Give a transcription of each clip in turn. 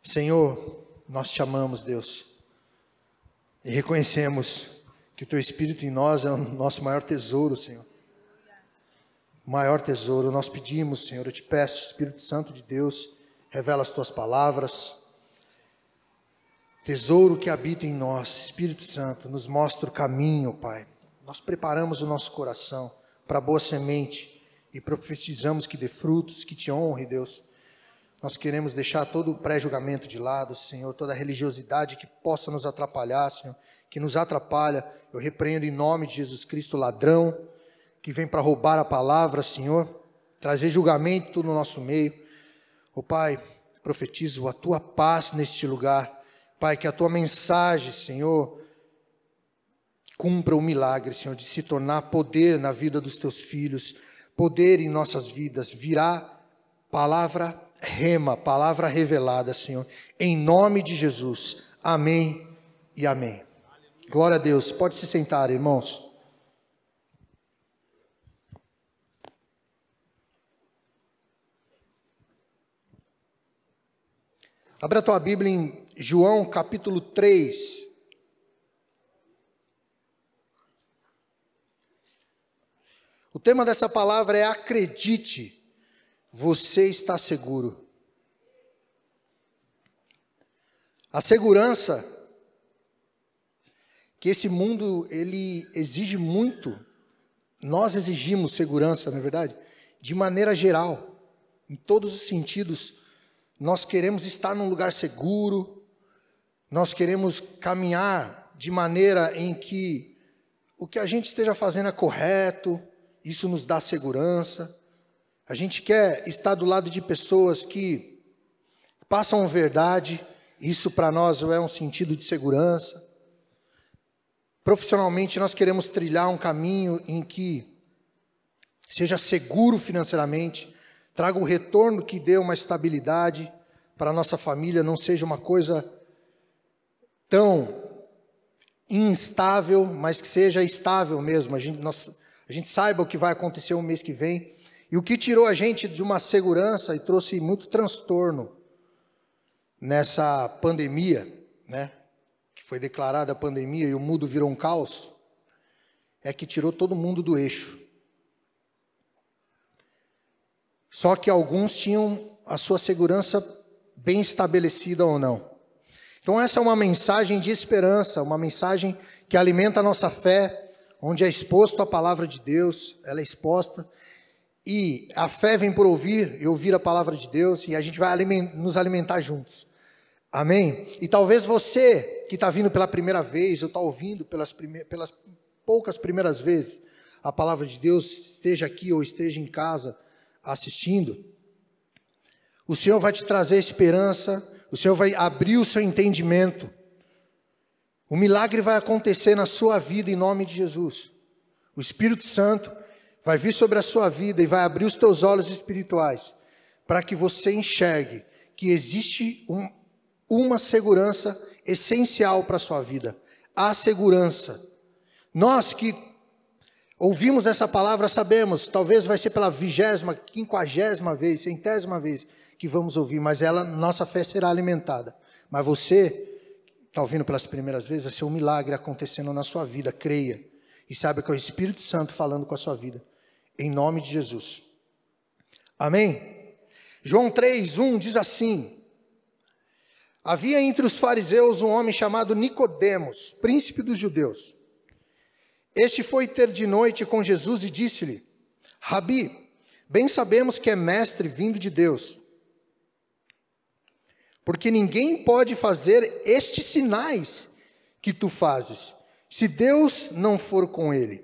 Senhor, nós te amamos, Deus, e reconhecemos que o Teu Espírito em nós é o nosso maior tesouro, Senhor. O maior tesouro. Nós pedimos, Senhor, eu te peço, Espírito Santo de Deus, revela as Tuas palavras. Tesouro que habita em nós, Espírito Santo, nos mostra o caminho, Pai. Nós preparamos o nosso coração para a boa semente e profetizamos que dê frutos, que te honre, Deus. Nós queremos deixar todo o pré-julgamento de lado, Senhor, toda a religiosidade que possa nos atrapalhar, Senhor, que nos atrapalha. Eu repreendo em nome de Jesus Cristo o ladrão que vem para roubar a palavra, Senhor, trazer julgamento no nosso meio. Ó Pai, profetizo a Tua paz neste lugar. Pai, que a Tua mensagem, Senhor, cumpra o milagre, Senhor, de se tornar poder na vida dos Teus filhos, poder em nossas vidas, virá palavra rema, palavra revelada, Senhor, em nome de Jesus. Amém e amém. Glória a Deus. Pode se sentar, irmãos. Abra a tua Bíblia em João capítulo 3. O tema dessa palavra é acredite, você está seguro. A segurança que esse mundo ele exige muito, nós exigimos segurança, não é verdade? De maneira geral, em todos os sentidos, nós queremos estar num lugar seguro, nós queremos caminhar de maneira em que o que a gente esteja fazendo é correto, isso nos dá segurança. A gente quer estar do lado de pessoas que passam verdade, isso para nós é um sentido de segurança. Profissionalmente, nós queremos trilhar um caminho em que seja seguro financeiramente, traga o retorno que dê uma estabilidade para a nossa família, não seja uma coisa tão instável, mas que seja estável mesmo. A gente saiba o que vai acontecer o mês que vem. E o que tirou a gente de uma segurança e trouxe muito transtorno nessa pandemia, né? Que foi declarada a pandemia e o mundo virou um caos, é que tirou todo mundo do eixo. Só que alguns tinham a sua segurança bem estabelecida ou não. Então essa é uma mensagem de esperança, uma mensagem que alimenta a nossa fé, onde é exposto a palavra de Deus, ela é exposta, e a fé vem por ouvir, e ouvir a palavra de Deus, e a gente vai nos alimentar juntos. Amém? E talvez você, que está vindo pela primeira vez, ou está ouvindo pelas poucas primeiras vezes, a palavra de Deus, esteja aqui ou esteja em casa assistindo, o Senhor vai te trazer esperança, o Senhor vai abrir o seu entendimento, o milagre vai acontecer na sua vida em nome de Jesus. O Espírito Santo vai vir sobre a sua vida e vai abrir os teus olhos espirituais para que você enxergue que existe uma segurança essencial para a sua vida. A segurança. Nós que ouvimos essa palavra sabemos, talvez vai ser pela 20ª, 50ª vez, 100ª vez que vamos ouvir, mas nossa fé será alimentada. Mas você está ouvindo pelas primeiras vezes, vai ser um milagre acontecendo na sua vida, creia. E saiba que é o Espírito Santo falando com a sua vida. Em nome de Jesus. Amém? João 3:1 diz assim: havia entre os fariseus um homem chamado Nicodemos, príncipe dos judeus. Este foi ter de noite com Jesus e disse-lhe: Rabi, bem sabemos que é mestre vindo de Deus, porque ninguém pode fazer estes sinais que tu fazes, se Deus não for com ele.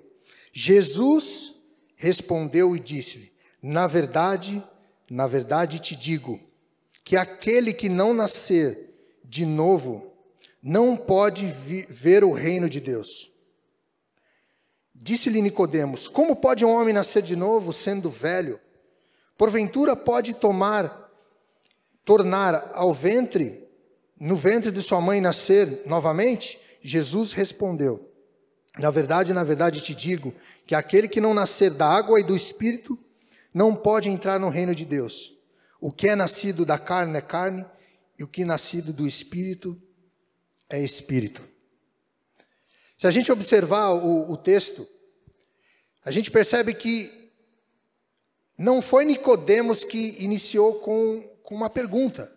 Jesus respondeu e disse-lhe: na verdade te digo, que aquele que não nascer de novo, não pode ver o reino de Deus. Disse-lhe Nicodemos: como pode um homem nascer de novo, sendo velho? Porventura pode tornar no ventre de sua mãe nascer novamente? Jesus respondeu: na verdade te digo, que aquele que não nascer da água e do Espírito, não pode entrar no reino de Deus. O que é nascido da carne é carne, e o que é nascido do Espírito é Espírito. Se a gente observar o texto, a gente percebe que não foi Nicodemos que iniciou com uma pergunta.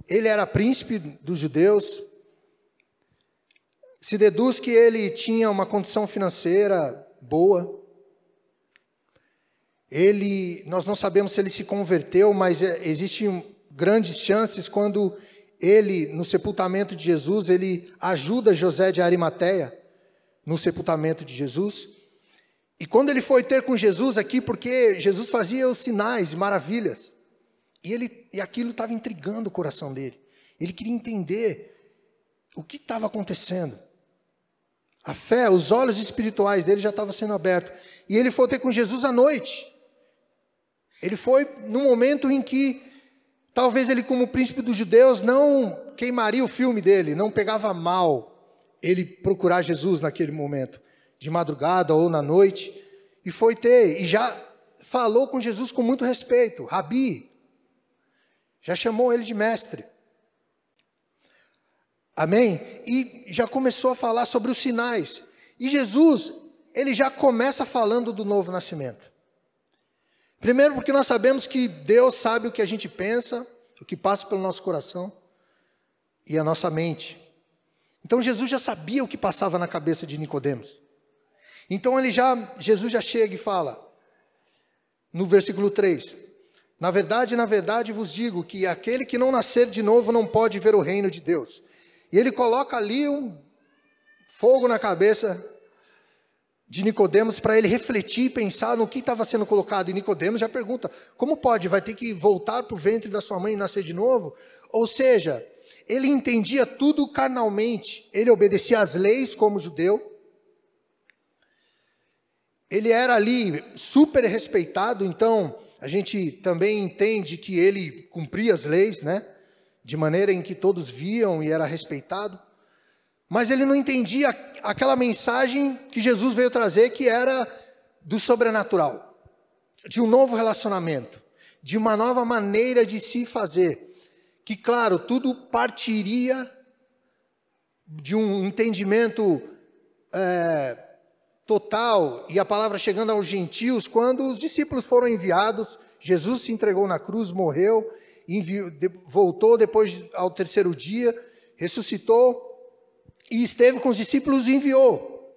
Ele era príncipe dos judeus. Se deduz que ele tinha uma condição financeira boa. Nós não sabemos se ele se converteu, mas existem grandes chances quando ele, no sepultamento de Jesus, ele ajuda José de Arimateia no sepultamento de Jesus. E quando ele foi ter com Jesus aqui, porque Jesus fazia os sinais e maravilhas, e aquilo estava intrigando o coração dele. Ele queria entender o que estava acontecendo. A fé, os olhos espirituais dele já estavam sendo abertos. E ele foi ter com Jesus à noite. Ele foi num momento em que, talvez ele, como príncipe dos judeus, não queimaria o filme dele, não pegava mal ele procurar Jesus naquele momento, de madrugada ou na noite, e foi ter, e já falou com Jesus com muito respeito, Rabi, já chamou ele de mestre. Amém? E já começou a falar sobre os sinais. E Jesus, ele já começa falando do novo nascimento. Primeiro porque nós sabemos que Deus sabe o que a gente pensa, o que passa pelo nosso coração e a nossa mente. Então Jesus já sabia o que passava na cabeça de Nicodemos. Então Jesus já chega e fala, no versículo 3, na verdade vos digo que aquele que não nascer de novo não pode ver o reino de Deus. E ele coloca ali um fogo na cabeça de Nicodemos para ele refletir e pensar no que estava sendo colocado. E Nicodemos já pergunta, como pode? Vai ter que voltar para o ventre da sua mãe e nascer de novo? Ou seja, ele entendia tudo carnalmente. Ele obedecia às leis como judeu. Ele era ali super respeitado, então a gente também entende que ele cumpria as leis, né? De maneira em que todos viam e era respeitado. Mas ele não entendia aquela mensagem que Jesus veio trazer, que era do sobrenatural, de um novo relacionamento, de uma nova maneira de se fazer. Que, claro, tudo partiria de um entendimento total, e a palavra chegando aos gentios, quando os discípulos foram enviados, Jesus se entregou na cruz, morreu, voltou depois ao terceiro dia, ressuscitou, e esteve com os discípulos e enviou.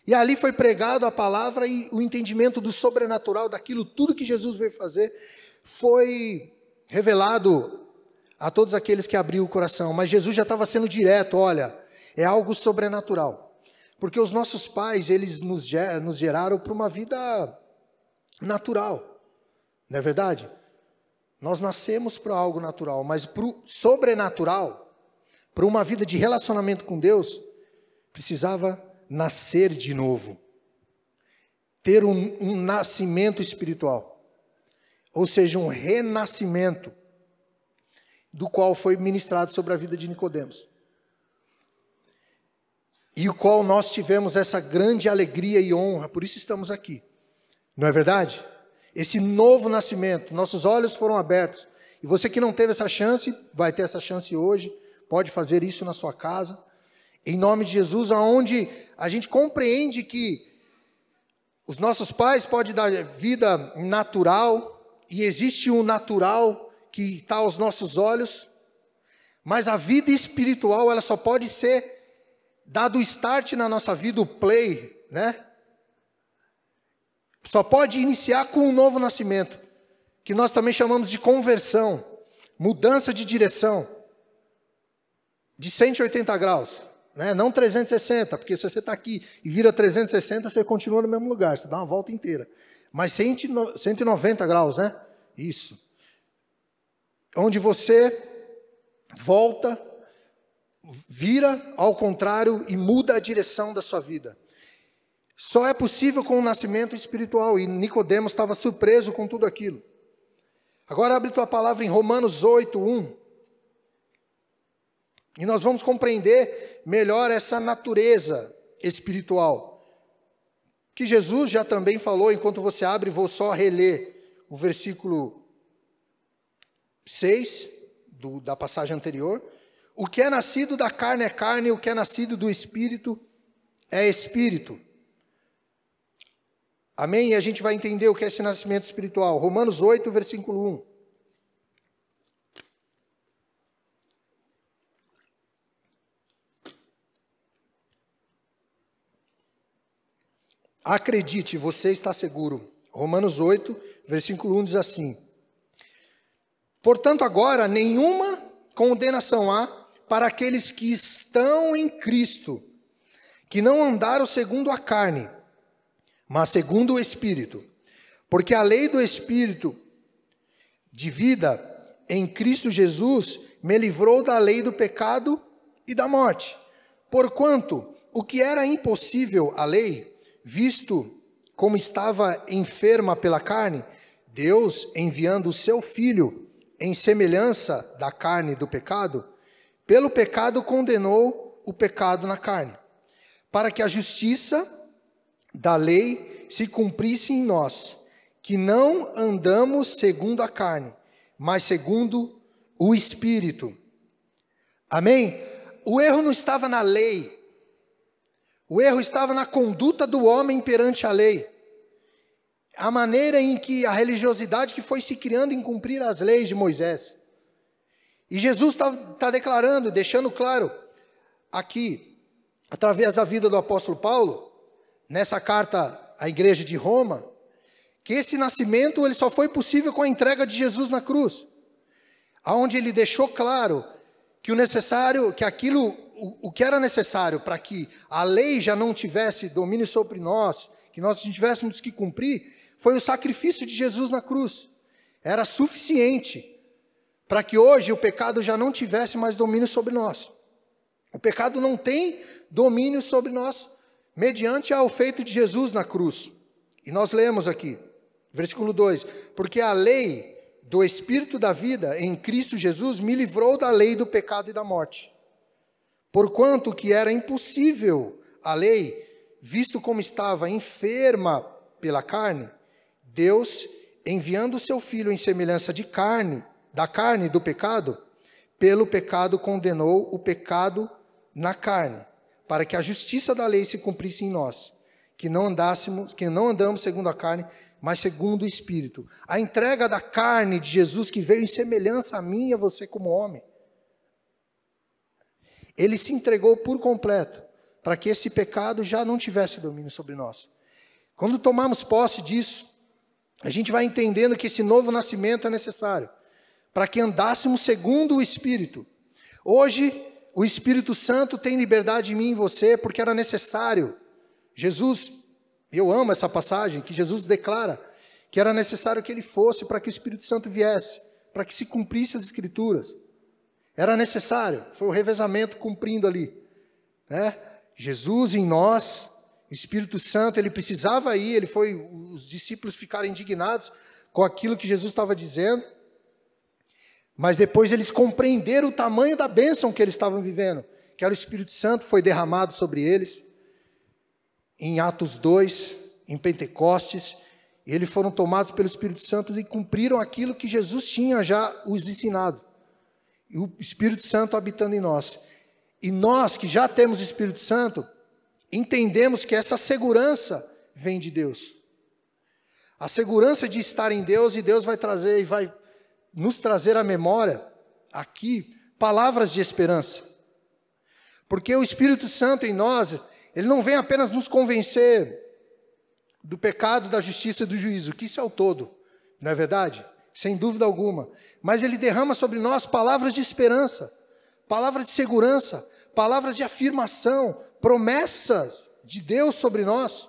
E ali foi pregado a palavra e o entendimento do sobrenatural, daquilo tudo que Jesus veio fazer, foi revelado a todos aqueles que abriam o coração. Mas Jesus já estava sendo direto, olha, é algo sobrenatural. Porque os nossos pais, eles nos geraram para uma vida natural, não é verdade? Nós nascemos para algo natural, mas para o sobrenatural, para uma vida de relacionamento com Deus, precisava nascer de novo. Ter um nascimento espiritual. Ou seja, um renascimento, do qual foi ministrado sobre a vida de Nicodemos. E o qual nós tivemos essa grande alegria e honra, por isso estamos aqui. Não é verdade? Esse novo nascimento, nossos olhos foram abertos. E você que não teve essa chance, vai ter essa chance hoje. Pode fazer isso na sua casa, em nome de Jesus, onde a gente compreende que os nossos pais podem dar vida natural, e existe um natural que está aos nossos olhos, mas a vida espiritual, ela só pode ser dado o start na nossa vida, o play, né? Só pode iniciar com um novo nascimento, que nós também chamamos de conversão, mudança de direção, de 180 graus, né? Não 360, porque se você está aqui e vira 360, você continua no mesmo lugar, você dá uma volta inteira. Mas 190 graus, né? Isso. Onde você volta, vira ao contrário e muda a direção da sua vida. Só é possível com o nascimento espiritual, e Nicodemos estava surpreso com tudo aquilo. Agora abre tua palavra em Romanos 8:1. E nós vamos compreender melhor essa natureza espiritual, que Jesus já também falou. Enquanto você abre, vou só reler o versículo 6, da passagem anterior. O que é nascido da carne é carne, o que é nascido do Espírito é Espírito. Amém? E a gente vai entender o que é esse nascimento espiritual. Romanos 8, versículo 1. Acredite, você está seguro. Romanos 8, versículo 1 diz assim: portanto, agora nenhuma condenação há para aqueles que estão em Cristo, que não andaram segundo a carne, mas segundo o Espírito. Porque a lei do Espírito de vida em Cristo Jesus me livrou da lei do pecado e da morte. Porquanto o que era impossível à lei, visto como estava enferma pela carne, Deus, enviando o seu Filho em semelhança da carne do pecado, pelo pecado condenou o pecado na carne, para que a justiça da lei se cumprisse em nós, que não andamos segundo a carne, mas segundo o Espírito. Amém? O erro não estava na lei. O erro estava na conduta do homem perante a lei. A maneira em que a religiosidade que foi se criando em cumprir as leis de Moisés. E Jesus está declarando, deixando claro aqui, através da vida do apóstolo Paulo, nessa carta à igreja de Roma, que esse nascimento ele só foi possível com a entrega de Jesus na cruz. Aonde ele deixou claro que o necessário, que aquilo, o que era necessário para que a lei já não tivesse domínio sobre nós, que nós tivéssemos que cumprir, foi o sacrifício de Jesus na cruz. Era suficiente para que hoje o pecado já não tivesse mais domínio sobre nós. O pecado não tem domínio sobre nós, mediante ao feito de Jesus na cruz. E nós lemos aqui, versículo 2, porque a lei do Espírito da vida em Cristo Jesus me livrou da lei do pecado e da morte. Porquanto que era impossível a lei, visto como estava enferma pela carne, Deus, enviando o seu Filho em semelhança de carne, da carne do pecado, pelo pecado condenou o pecado na carne, para que a justiça da lei se cumprisse em nós, que não andamos segundo a carne, mas segundo o Espírito. A entrega da carne de Jesus que veio em semelhança a mim e a você como homem. Ele se entregou por completo, para que esse pecado já não tivesse domínio sobre nós. Quando tomamos posse disso, a gente vai entendendo que esse novo nascimento é necessário, para que andássemos segundo o Espírito. Hoje, o Espírito Santo tem liberdade em mim e em você, porque era necessário. Jesus, eu amo essa passagem, que Jesus declara que era necessário que ele fosse para que o Espírito Santo viesse, para que se cumprisse as Escrituras. Era necessário, foi o revezamento cumprindo ali, né? Jesus em nós, o Espírito Santo, ele precisava ir, os discípulos ficaram indignados com aquilo que Jesus estava dizendo, mas depois eles compreenderam o tamanho da bênção que eles estavam vivendo, que era o Espírito Santo, foi derramado sobre eles, em Atos 2, em Pentecostes, e eles foram tomados pelo Espírito Santo e cumpriram aquilo que Jesus tinha já os ensinado, e o Espírito Santo habitando em nós. E nós que já temos o Espírito Santo, entendemos que essa segurança vem de Deus. A segurança de estar em Deus, e Deus vai trazer e vai nos trazer à memória aqui palavras de esperança. Porque o Espírito Santo em nós, ele não vem apenas nos convencer do pecado, da justiça e do juízo, que isso é o todo, não é verdade? Sem dúvida alguma. Mas ele derrama sobre nós palavras de esperança, palavras de segurança, palavras de afirmação, promessas de Deus sobre nós,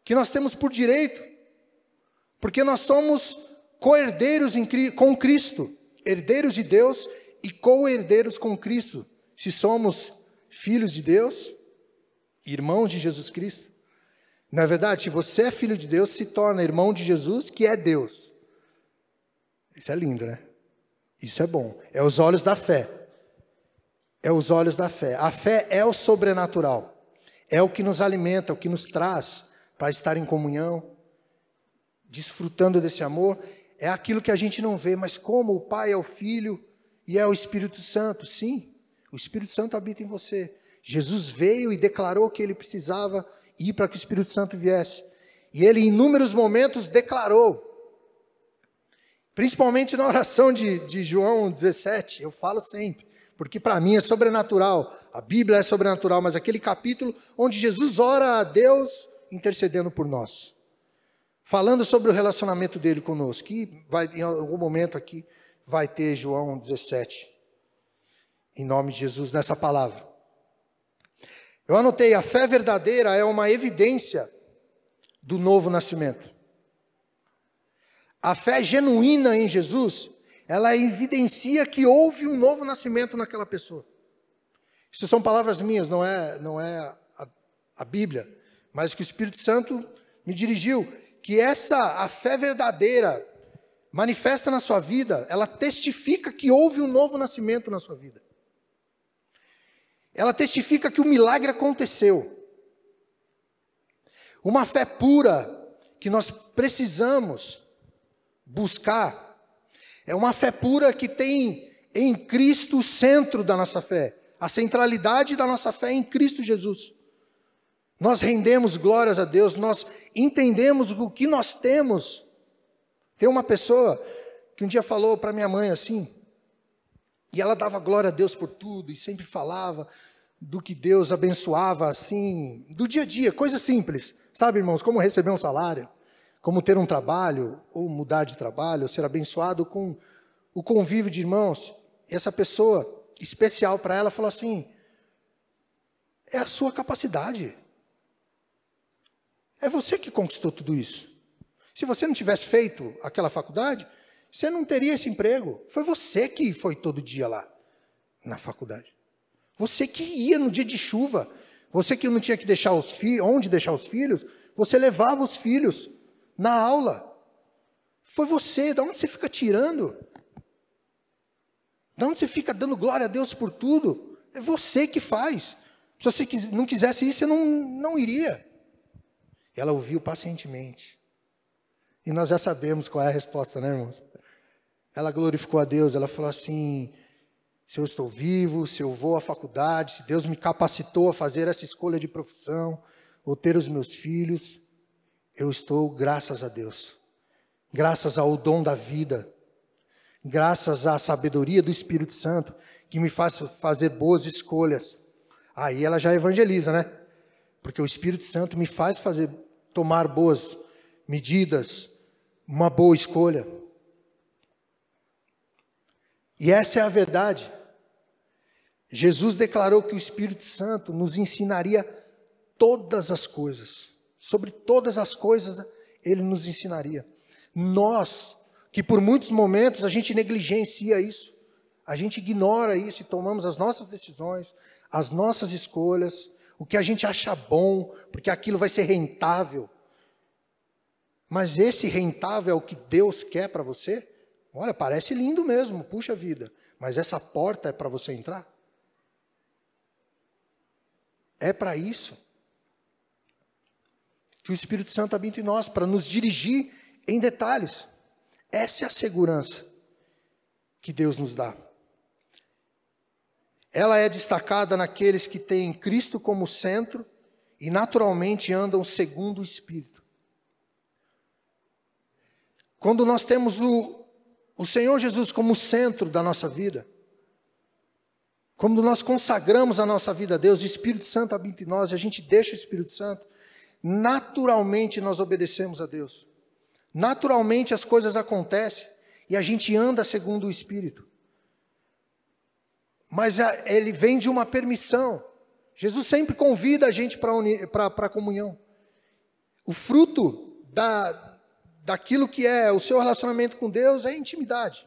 que nós temos por direito, porque nós somos co-herdeiros com Cristo, herdeiros de Deus e co-herdeiros com Cristo, se somos filhos de Deus, irmãos de Jesus Cristo. Não é verdade? Se você é filho de Deus, se torna irmão de Jesus, que é Deus. Isso é lindo, né? Isso é bom. É os olhos da fé. É os olhos da fé. A fé é o sobrenatural. É o que nos alimenta, o que nos traz para estar em comunhão, desfrutando desse amor. é aquilo que a gente não vê, mas como o Pai é o Filho e é o Espírito Santo. Sim, o Espírito Santo habita em você. Jesus veio e declarou que ele precisava ir para que o Espírito Santo viesse. E ele, em inúmeros momentos, declarou. Principalmente na oração de João 17, eu falo sempre, porque para mim é sobrenatural. A Bíblia é sobrenatural, mas aquele capítulo onde Jesus ora a Deus intercedendo por nós. Falando sobre o relacionamento dele conosco, que vai, em algum momento aqui vai ter João 17, em nome de Jesus, nessa palavra. Eu anotei, a fé verdadeira é uma evidência do novo nascimento. A fé genuína em Jesus, ela evidencia que houve um novo nascimento naquela pessoa. Isso são palavras minhas, não é a Bíblia, mas que o Espírito Santo me dirigiu. Que a fé verdadeira, manifesta na sua vida, ela testifica que houve um novo nascimento na sua vida. Ela testifica que o milagre aconteceu. Uma fé pura que nós precisamos buscar é uma fé pura que tem em Cristo o centro da nossa fé. A centralidade da nossa fé é em Cristo Jesus. Nós rendemos glórias a Deus, nós entendemos o que nós temos. Tem uma pessoa que um dia falou para minha mãe assim, e ela dava glória a Deus por tudo, e sempre falava do que Deus abençoava assim, do dia a dia, coisas simples. Sabe, irmãos, como receber um salário, como ter um trabalho, ou mudar de trabalho, ou ser abençoado com o convívio de irmãos. E essa pessoa especial para ela falou assim, é a sua capacidade. É você que conquistou tudo isso. Se você não tivesse feito aquela faculdade, você não teria esse emprego. Foi você que foi todo dia lá, na faculdade. Você que ia no dia de chuva. Você que não tinha que deixar onde deixar os filhos, você levava os filhos na aula. Foi você. De onde você fica tirando? De onde você fica dando glória a Deus por tudo? É você que faz. Se você não quisesse ir, você não iria. Ela ouviu pacientemente. E nós já sabemos qual é a resposta, né, irmãos? Ela glorificou a Deus, ela falou assim, se eu estou vivo, se eu vou à faculdade, se Deus me capacitou a fazer essa escolha de profissão, ou ter os meus filhos, eu estou, graças a Deus, graças ao dom da vida, graças à sabedoria do Espírito Santo, que me faz fazer boas escolhas. Aí ela já evangeliza, né? Porque o Espírito Santo me faz tomar boas medidas, uma boa escolha. E essa é a verdade. Jesus declarou que o Espírito Santo nos ensinaria todas as coisas. Sobre todas as coisas, ele nos ensinaria. Nós, que por muitos momentos a gente negligencia isso, a gente ignora isso e tomamos as nossas decisões, as nossas escolhas, o que a gente acha bom, porque aquilo vai ser rentável. Mas esse rentável é o que Deus quer para você? Olha, parece lindo mesmo, puxa vida. Mas essa porta é para você entrar? É para isso que o Espírito Santo habita em nós, para nos dirigir em detalhes. Essa é a segurança que Deus nos dá. Ela é destacada naqueles que têm Cristo como centro e naturalmente andam segundo o Espírito. Quando nós temos o Senhor Jesus como centro da nossa vida, quando nós consagramos a nossa vida a Deus, o Espírito Santo habita em nós, e a gente deixa o Espírito Santo, naturalmente nós obedecemos a Deus. Naturalmente as coisas acontecem e a gente anda segundo o Espírito. Mas ele vem de uma permissão. Jesus sempre convida a gente para a comunhão. O fruto daquilo que é o seu relacionamento com Deus é intimidade.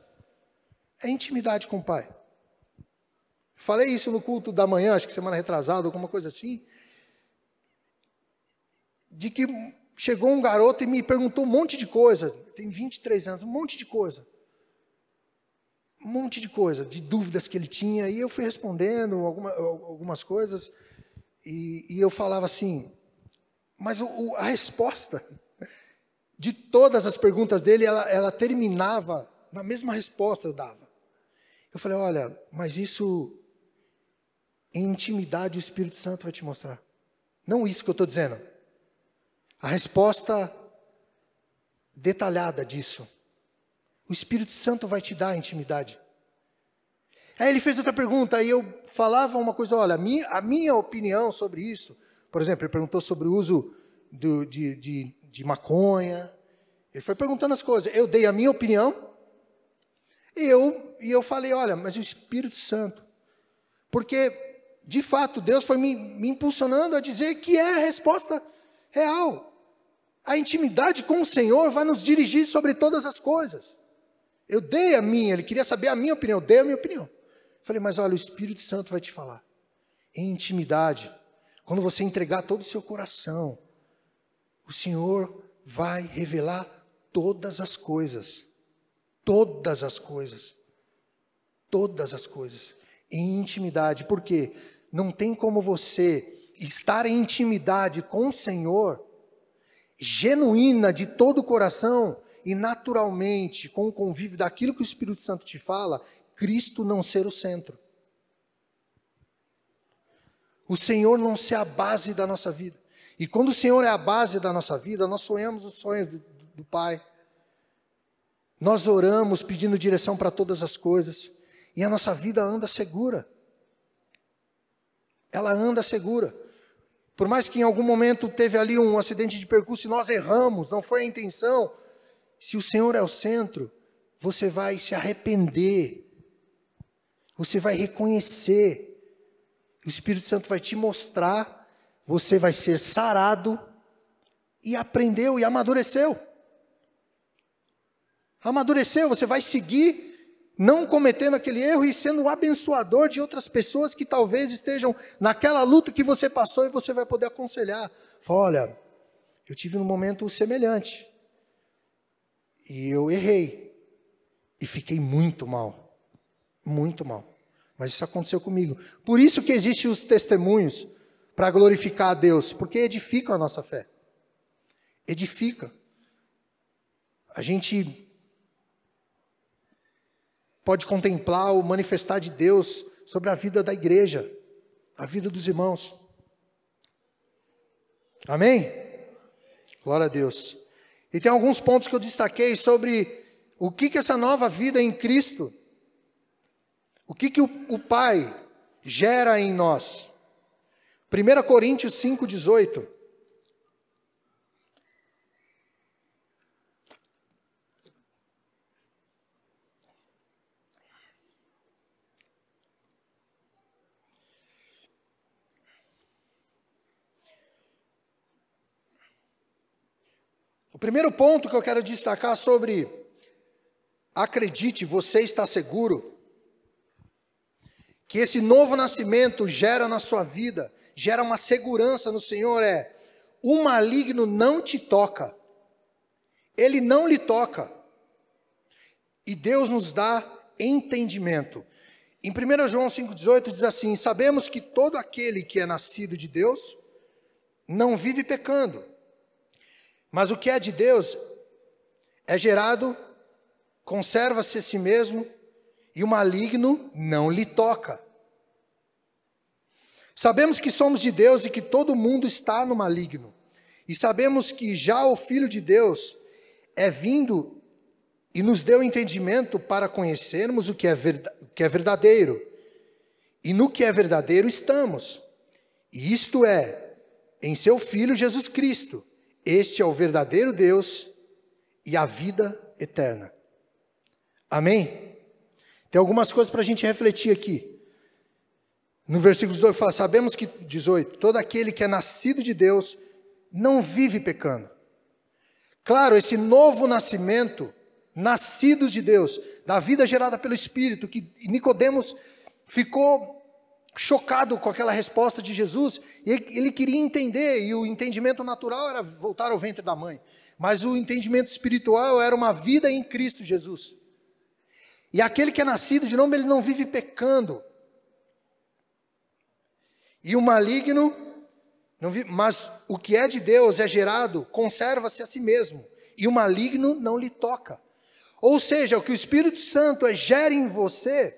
É intimidade com o Pai. Falei isso no culto da manhã, acho que semana retrasada, alguma coisa assim, de que chegou um garoto e me perguntou um monte de coisa, tem 23 anos, um monte de coisa, de dúvidas que ele tinha, e eu fui respondendo algumas coisas, e eu falava assim, mas a resposta de todas as perguntas dele, ela terminava na mesma resposta eu dava. Eu falei, olha, mas isso em intimidade o Espírito Santo vai te mostrar. Não isso que eu estou dizendo. A resposta detalhada disso. O Espírito Santo vai te dar a intimidade. Aí ele fez outra pergunta, aí eu falava uma coisa, olha, a minha opinião sobre isso, por exemplo, ele perguntou sobre o uso de maconha, ele foi perguntando as coisas, eu dei a minha opinião, e eu falei, olha, mas o Espírito Santo, porque, de fato, Deus foi me impulsionando a dizer que é a resposta real. A intimidade com o Senhor vai nos dirigir sobre todas as coisas. Eu dei a minha, ele queria saber a minha opinião, eu dei a minha opinião. Falei, mas olha, o Espírito Santo vai te falar. Em intimidade, quando você entregar todo o seu coração, o Senhor vai revelar todas as coisas. Todas as coisas. Todas as coisas. Em intimidade. Por quê? Não tem como você estar em intimidade com o Senhor, genuína de todo o coração, e naturalmente, com o convívio daquilo que o Espírito Santo te fala, Cristo não ser o centro. O Senhor não ser a base da nossa vida. E quando o Senhor é a base da nossa vida, nós sonhamos os sonhos do Pai. Nós oramos pedindo direção para todas as coisas. E a nossa vida anda segura. Ela anda segura. Por mais que em algum momento teve ali um acidente de percurso e nós erramos, não foi a intenção. Se o Senhor é o centro, você vai se arrepender. Você vai reconhecer. O Espírito Santo vai te mostrar. Você vai ser sarado. E aprendeu e amadureceu. Amadureceu, você vai seguir, não cometendo aquele erro e sendo um abençoador de outras pessoas que talvez estejam naquela luta que você passou e você vai poder aconselhar. Fala, olha, eu tive um momento semelhante. E eu errei. E fiquei muito mal. Muito mal. Mas isso aconteceu comigo. Por isso que existem os testemunhos para glorificar a Deus. Porque edificam a nossa fé. Edifica. A gente pode contemplar o manifestar de Deus sobre a vida da igreja. A vida dos irmãos. Amém? Glória a Deus. E tem alguns pontos que eu destaquei sobre o que essa nova vida em Cristo, o que o Pai gera em nós. 1 Coríntios 5,18. O primeiro ponto que eu quero destacar sobre acredite, você está seguro, que esse novo nascimento gera na sua vida, gera uma segurança no Senhor, o maligno não te toca, ele não lhe toca, e Deus nos dá entendimento. Em 1 João 5,18 diz assim, sabemos que todo aquele que é nascido de Deus, não vive pecando, mas o que é de Deus é gerado, conserva-se a si mesmo, e o maligno não lhe toca. Sabemos que somos de Deus e que todo mundo está no maligno. E sabemos que já o Filho de Deus é vindo e nos deu entendimento para conhecermos o que é verdadeiro. E no que é verdadeiro estamos. E isto é, em seu Filho Jesus Cristo. Este é o verdadeiro Deus e a vida eterna. Amém? Tem algumas coisas para a gente refletir aqui. No versículo 18 fala, sabemos que, 18, todo aquele que é nascido de Deus não vive pecando. Claro, esse novo nascimento, nascido de Deus, da vida gerada pelo Espírito, que Nicodemos ficou chocado com aquela resposta de Jesus, e ele queria entender, e o entendimento natural era voltar ao ventre da mãe, mas o entendimento espiritual era uma vida em Cristo Jesus. E aquele que é nascido de novo, ele não vive pecando. E o maligno, não vive, mas o que é de Deus é gerado, conserva-se a si mesmo. e o maligno não lhe toca. Ou seja, o que o Espírito Santo gera em você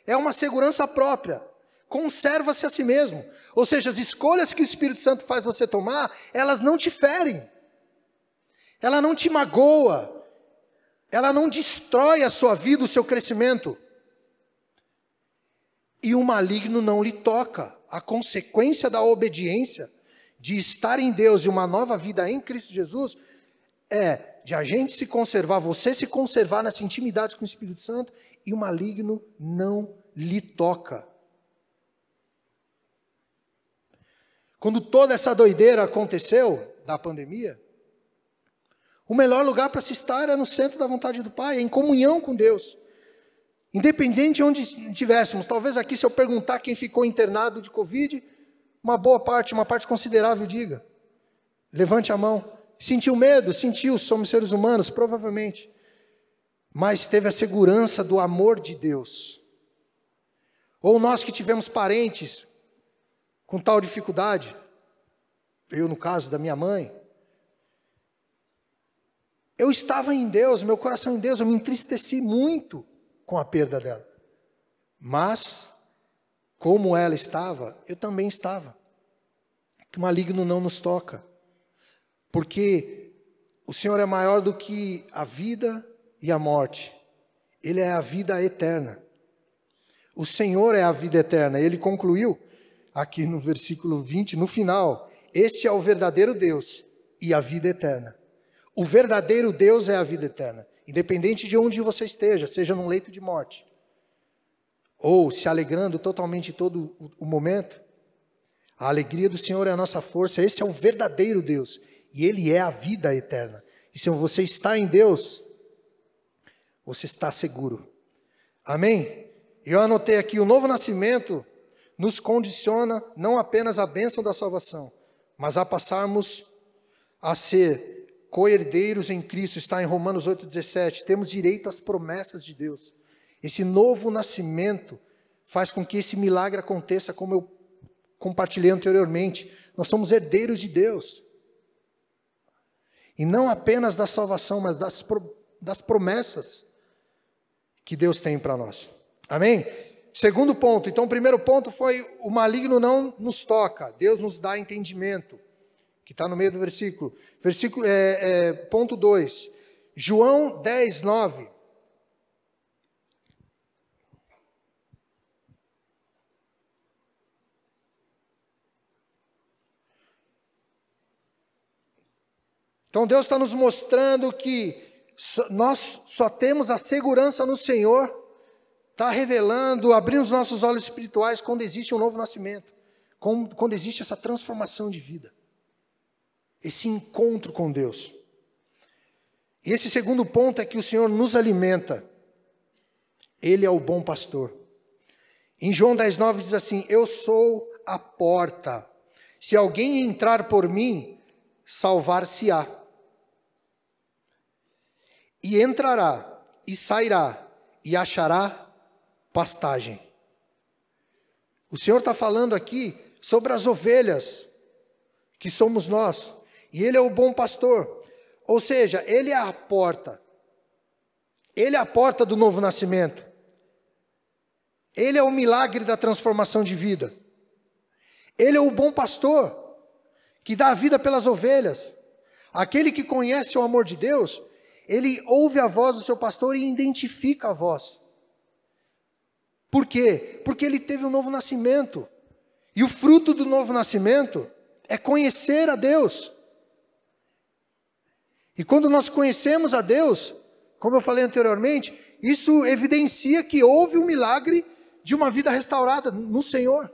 é uma segurança própria. Conserva-se a si mesmo. Ou seja, as escolhas que o Espírito Santo faz você tomar, elas não te ferem. Ela não te magoa. Ela não destrói a sua vida, o seu crescimento. E o maligno não lhe toca. A consequência da obediência, de estar em Deus e uma nova vida em Cristo Jesus, é de a gente se conservar, você se conservar nessa intimidade com o Espírito Santo, e o maligno não lhe toca. Quando toda essa doideira aconteceu, da pandemia, o melhor lugar para se estar era no centro da vontade do Pai, em comunhão com Deus. Independente de onde estivéssemos, talvez aqui se eu perguntar quem ficou internado de Covid, uma parte considerável diga. Levante a mão. Sentiu medo? Sentiu, somos seres humanos, provavelmente. Mas teve a segurança do amor de Deus. Ou nós que tivemos parentes com tal dificuldade, eu no caso da minha mãe, eu estava em Deus, meu coração em Deus, eu me entristeci muito com a perda dela. Mas, como ela estava, eu também estava. Que o maligno não nos toca. Porque o Senhor é maior do que a vida e a morte. Ele é a vida eterna. O Senhor é a vida eterna. Ele concluiu aqui no versículo 20, no final: este é o verdadeiro Deus e a vida eterna. O verdadeiro Deus é a vida eterna. Independente de onde você esteja, seja num leito de morte, ou se alegrando totalmente todo o momento, a alegria do Senhor é a nossa força. Esse é o verdadeiro Deus. E Ele é a vida eterna. E se você está em Deus, você está seguro. Amém? Eu anotei aqui, o novo nascimento nos condiciona não apenas a bênção da salvação, mas a passarmos a ser co-herdeiros em Cristo. Está em Romanos 8,17. Temos direito às promessas de Deus. Esse novo nascimento faz com que esse milagre aconteça, como eu compartilhei anteriormente. Nós somos herdeiros de Deus. E não apenas da salvação, mas das promessas que Deus tem para nós. Amém? Segundo ponto. Então, o primeiro ponto foi: o maligno não nos toca. Deus nos dá entendimento. Que está no meio do versículo. Ponto 2. João 10, 9. Então Deus está nos mostrando que nós só temos a segurança no Senhor. Está revelando, abrindo os nossos olhos espirituais quando existe um novo nascimento. Quando existe essa transformação de vida. Esse encontro com Deus. E esse segundo ponto é que o Senhor nos alimenta. Ele é o bom pastor. Em João 10, 9 diz assim: eu sou a porta. Se alguém entrar por mim, salvar-se-á. E entrará, e sairá, e achará pastagem. O Senhor está falando aqui sobre as ovelhas, que somos nós. E Ele é o bom pastor. Ou seja, Ele é a porta. Ele é a porta do novo nascimento. Ele é o milagre da transformação de vida. Ele é o bom pastor, que dá a vida pelas ovelhas. Aquele que conhece o amor de Deus, ele ouve a voz do seu pastor e identifica a voz. Por quê? Porque ele teve um novo nascimento. E o fruto do novo nascimento é conhecer a Deus. E quando nós conhecemos a Deus, como eu falei anteriormente, isso evidencia que houve um milagre de uma vida restaurada no Senhor.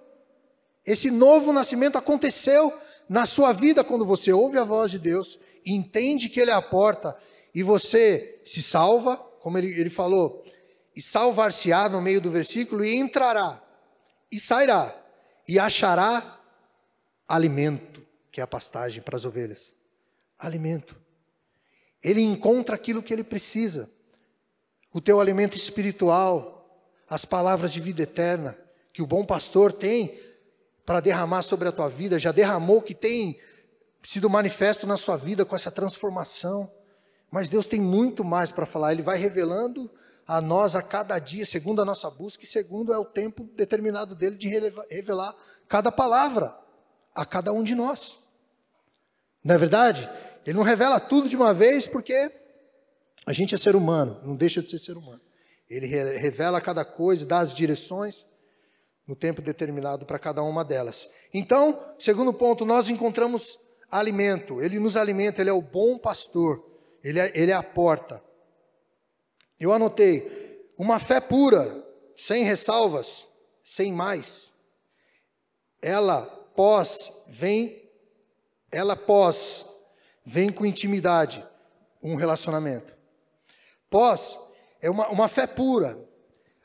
Esse novo nascimento aconteceu na sua vida quando você ouve a voz de Deus, entende que Ele é a porta, e você se salva, como ele falou, e salvar-se-á no meio do versículo, e entrará, e sairá, e achará alimento, que é a pastagem para as ovelhas. Alimento. Ele encontra aquilo que ele precisa. O teu alimento espiritual, as palavras de vida eterna, que o bom pastor tem para derramar sobre a tua vida, já derramou, que tem sido manifesto na sua vida com essa transformação. Mas Deus tem muito mais para falar. Ele vai revelando a nós a cada dia, segundo a nossa busca, e segundo é o tempo determinado dele de revelar cada palavra a cada um de nós. Não é verdade? Ele não revela tudo de uma vez, porque a gente é ser humano, não deixa de ser humano. Ele revela cada coisa, dá as direções no tempo determinado para cada uma delas. Então, segundo ponto, nós encontramos alimento. Ele nos alimenta, ele é o bom pastor. Ele é a porta. Eu anotei, uma fé pura, sem ressalvas, sem mais. Ela vem com intimidade, um relacionamento. Pós é uma fé pura.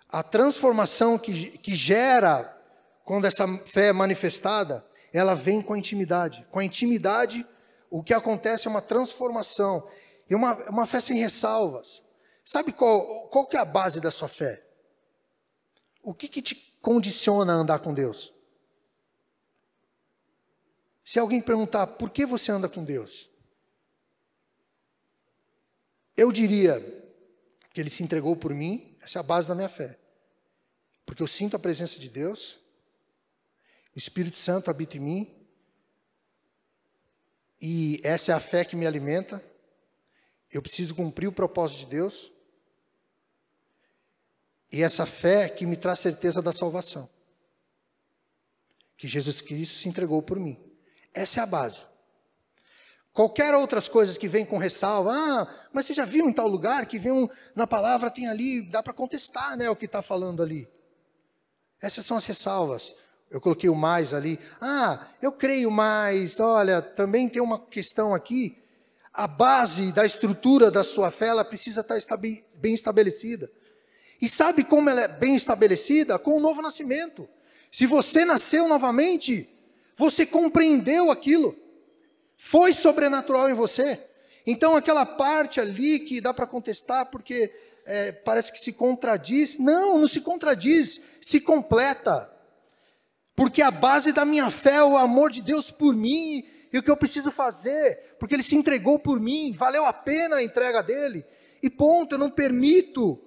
A transformação que gera, quando essa fé é manifestada, ela vem com a intimidade. Com a intimidade, o que acontece é uma transformação. E uma fé sem ressalvas. Sabe qual que é a base da sua fé? O que te condiciona a andar com Deus? Se alguém perguntar, por que você anda com Deus? Eu diria que Ele se entregou por mim, essa é a base da minha fé. Porque eu sinto a presença de Deus, o Espírito Santo habita em mim, e essa é a fé que me alimenta. Eu preciso cumprir o propósito de Deus, e essa fé que me traz certeza da salvação. Que Jesus Cristo se entregou por mim. Essa é a base. Qualquer outras coisas que vêm com ressalva, mas você já viu em tal lugar que vem na palavra tem ali, dá para contestar, né, o que está falando ali. Essas são as ressalvas. Eu coloquei o mais ali. Eu creio mais. Olha, também tem uma questão aqui. A base da estrutura da sua fé, ela precisa estar bem estabelecida. E sabe como ela é bem estabelecida? Com o novo nascimento. Se você nasceu novamente, você compreendeu aquilo. Foi sobrenatural em você. Então aquela parte ali que dá para contestar porque parece que se contradiz. Não se contradiz, se completa. Porque a base da minha fé é o amor de Deus por mim e o que eu preciso fazer. Porque Ele se entregou por mim, valeu a pena a entrega dEle. E ponto, eu não permito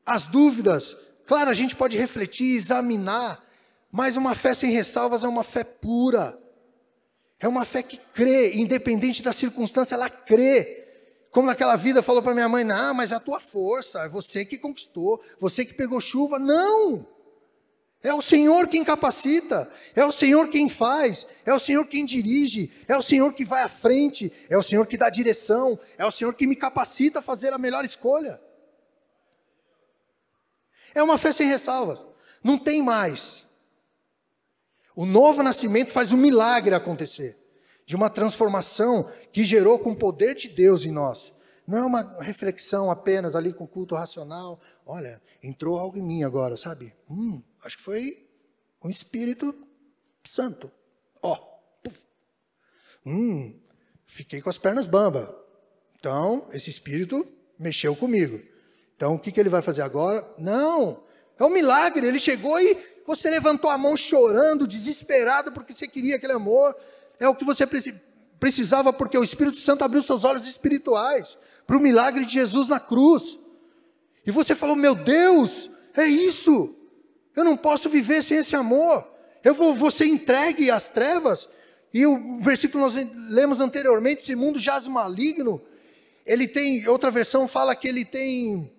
as dúvidas. Claro, a gente pode refletir, examinar, mas uma fé sem ressalvas é uma fé pura. É uma fé que crê, independente da circunstância, ela crê. Como naquela vida falou para minha mãe, não, mas é a tua força, é você que conquistou, você que pegou chuva. Não! É o Senhor quem capacita, é o Senhor quem faz, é o Senhor quem dirige, é o Senhor que vai à frente, é o Senhor que dá direção, é o Senhor que me capacita a fazer a melhor escolha. É uma fé sem ressalvas, não tem mais. O novo nascimento faz um milagre acontecer, de uma transformação que gerou com o poder de Deus em nós. Não é uma reflexão apenas ali com culto racional. Olha, entrou algo em mim agora, sabe? Acho que foi um Espírito Santo. Fiquei com as pernas bamba. Então, esse Espírito mexeu comigo. Então, o que ele vai fazer agora? Não, é um milagre. Ele chegou e você levantou a mão chorando, desesperado, porque você queria aquele amor. É o que você precisava, porque o Espírito Santo abriu seus olhos espirituais para o milagre de Jesus na cruz. E você falou, meu Deus, é isso. Eu não posso viver sem esse amor. Eu vou ser entregue às trevas. E o versículo que nós lemos anteriormente, esse mundo jaz maligno. Ele tem, outra versão fala que ele tem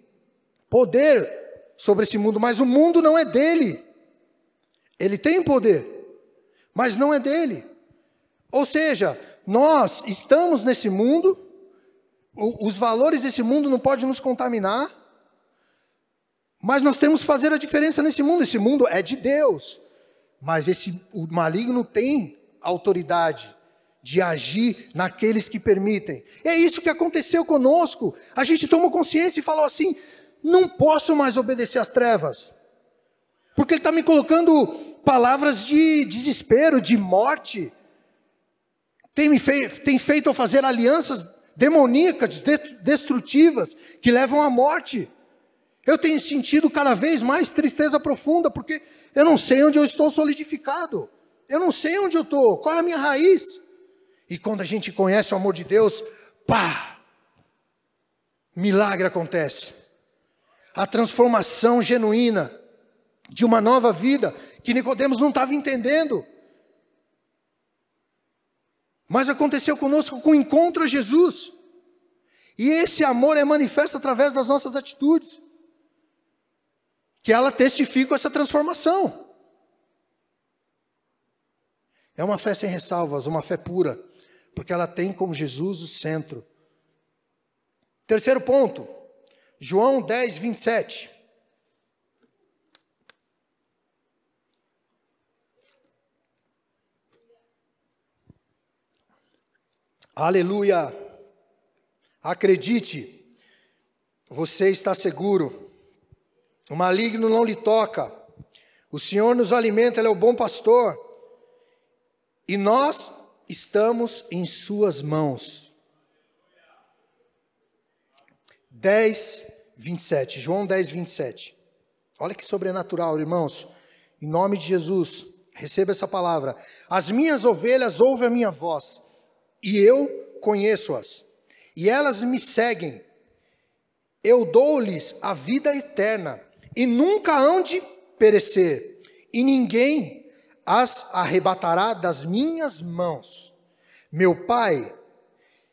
poder sobre esse mundo, mas o mundo não é dele. Ele tem poder, mas não é dele. Ou seja, nós estamos nesse mundo, os valores desse mundo não podem nos contaminar, mas nós temos que fazer a diferença nesse mundo. Esse mundo é de Deus, mas o maligno tem autoridade de agir naqueles que permitem. É isso que aconteceu conosco. A gente tomou consciência e falou assim, não posso mais obedecer às trevas, porque ele está me colocando palavras de desespero, de morte, tem feito eu fazer alianças demoníacas, destrutivas, que levam à morte. Eu tenho sentido cada vez mais tristeza profunda, porque eu não sei onde eu estou solidificado, eu não sei onde eu estou, qual é a minha raiz. E quando a gente conhece o amor de Deus, milagre acontece. A transformação genuína de uma nova vida que Nicodemos não estava entendendo. Mas aconteceu conosco com o encontro a Jesus. E esse amor é manifesto através das nossas atitudes. Que ela testifica essa transformação. É uma fé sem ressalvas, uma fé pura, porque ela tem como Jesus o centro. Terceiro ponto, João 10, 27. Aleluia! Acredite, você está seguro. O maligno não lhe toca. O Senhor nos alimenta, Ele é o bom pastor. E nós estamos em suas mãos. 10, 27. João 10, 27. Olha que sobrenatural, irmãos. Em nome de Jesus, receba essa palavra. As minhas ovelhas ouvem a minha voz, e eu conheço-as. E elas me seguem. Eu dou-lhes a vida eterna, e nunca hão de perecer. E ninguém as arrebatará das minhas mãos. Meu Pai,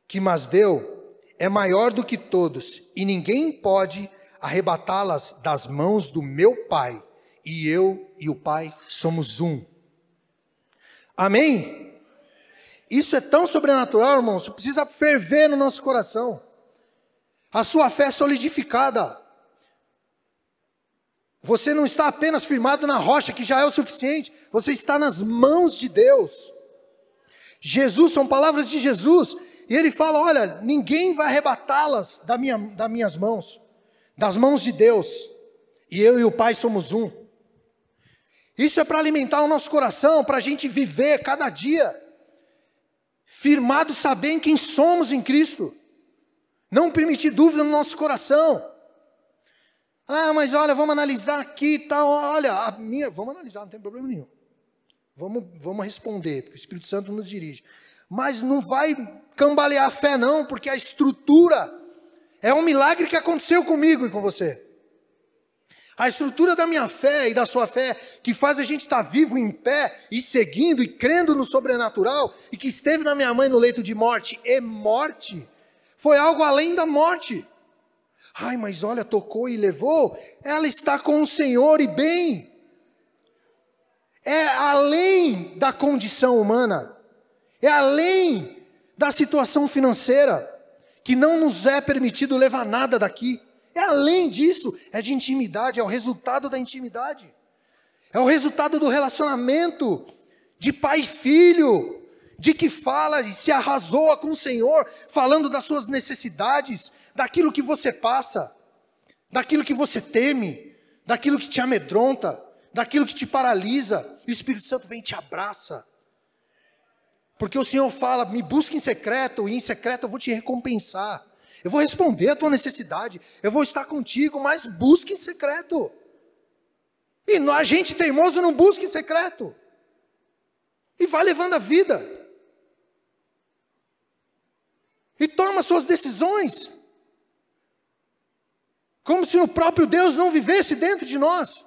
que mas deu, é maior do que todos, e ninguém pode arrebatá-las das mãos do meu Pai. E eu e o Pai somos um. Amém? Isso é tão sobrenatural, irmãos, precisa ferver no nosso coração. A sua fé é solidificada. Você não está apenas firmado na rocha, que já é o suficiente. Você está nas mãos de Deus. Jesus, são palavras de Jesus. E Ele fala, olha, ninguém vai arrebatá-las das minhas mãos. Das mãos de Deus. E eu e o Pai somos um. Isso é para alimentar o nosso coração, para a gente viver cada dia. Firmado, sabendo quem somos em Cristo. Não permitir dúvida no nosso coração. Ah, mas olha, vamos analisar aqui e tal. Olha, vamos analisar, não tem problema nenhum. Vamos responder, porque o Espírito Santo nos dirige. Mas não vai cambalear a fé não, porque a estrutura é um milagre que aconteceu comigo e com você. A estrutura da minha fé e da sua fé, que faz a gente estar vivo em pé, e seguindo, e crendo no sobrenatural, e que esteve na minha mãe no leito de morte, e morte, foi algo além da morte. Ai, mas olha, tocou e levou. Ela está com o Senhor e bem. É além da condição humana. É além da situação financeira. Que não nos é permitido levar nada daqui. É além disso. É de intimidade. É o resultado da intimidade. É o resultado do relacionamento. De pai e filho. De que fala e se arrasoa com o Senhor. Falando das suas necessidades. Daquilo que você passa, daquilo que você teme, daquilo que te amedronta, daquilo que te paralisa, e o Espírito Santo vem e te abraça. Porque o Senhor fala, me busca em secreto, e em secreto eu vou te recompensar. Eu vou responder a tua necessidade, eu vou estar contigo, mas busca em secreto. E a gente teimoso não busca em secreto. E vai levando a vida. E toma suas decisões. Como se o próprio Deus não vivesse dentro de nós.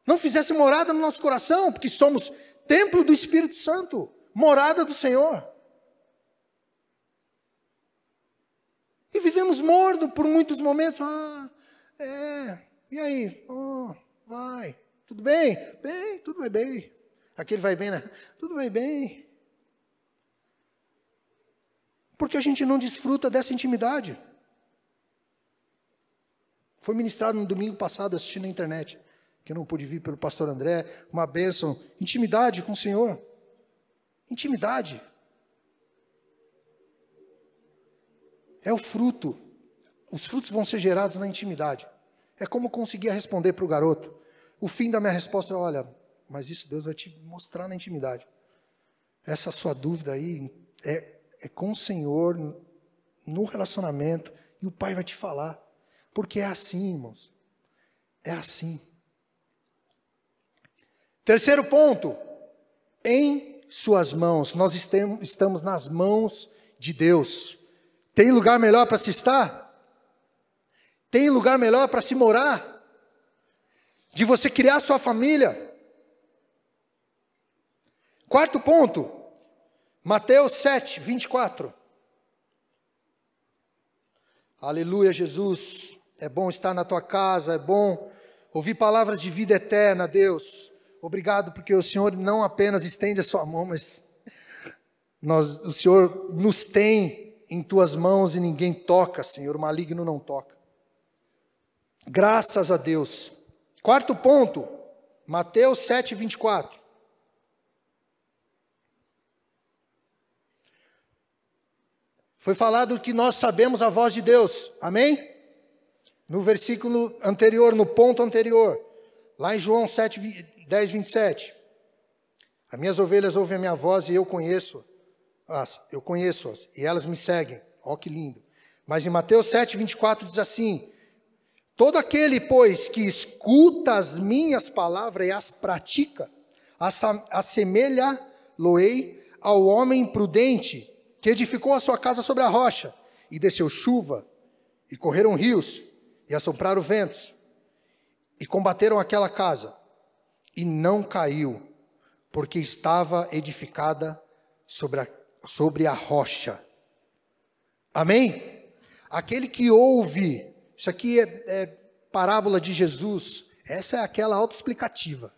Não fizesse morada no nosso coração, porque somos templo do Espírito Santo, morada do Senhor. E vivemos morno por muitos momentos. E aí? Vai. Tudo bem? Bem, tudo vai bem. Aquele vai bem, né? Tudo vai bem. Porque a gente não desfruta dessa intimidade. Foi ministrado no domingo passado, assistindo na internet, que eu não pude vir pelo pastor André, uma bênção, intimidade com o Senhor. Intimidade. É o fruto. Os frutos vão ser gerados na intimidade. É como eu conseguia responder para o garoto. O fim da minha resposta é, olha, mas isso Deus vai te mostrar na intimidade. Essa sua dúvida aí é com o Senhor, no relacionamento, e o Pai vai te falar. Porque é assim, irmãos. É assim. Terceiro ponto. Em suas mãos. Nós estamos nas mãos de Deus. Tem lugar melhor para se estar? Tem lugar melhor para se morar? De você criar sua família? Quarto ponto, Mateus 7, 24. Aleluia, Jesus. É bom estar na tua casa, é bom ouvir palavras de vida eterna, Deus. Obrigado porque o Senhor não apenas estende a sua mão, mas o Senhor nos tem em tuas mãos e ninguém toca, Senhor, o maligno não toca. Graças a Deus. Quarto ponto, Mateus 7, 24. Foi falado que nós sabemos a voz de Deus, amém? No versículo anterior, no ponto anterior, lá em João 7, 10, 27. As minhas ovelhas ouvem a minha voz e eu conheço-as, e elas me seguem. Ó que lindo. Mas em Mateus 7, 24 diz assim: todo aquele, pois, que escuta as minhas palavras e as pratica, assemelha-lo-ei ao homem prudente, que edificou a sua casa sobre a rocha, e desceu chuva, e correram rios, e assopraram ventos, e combateram aquela casa, e não caiu, porque estava edificada sobre a rocha. Amém? Aquele que ouve, isso aqui é parábola de Jesus, essa é aquela autoexplicativa,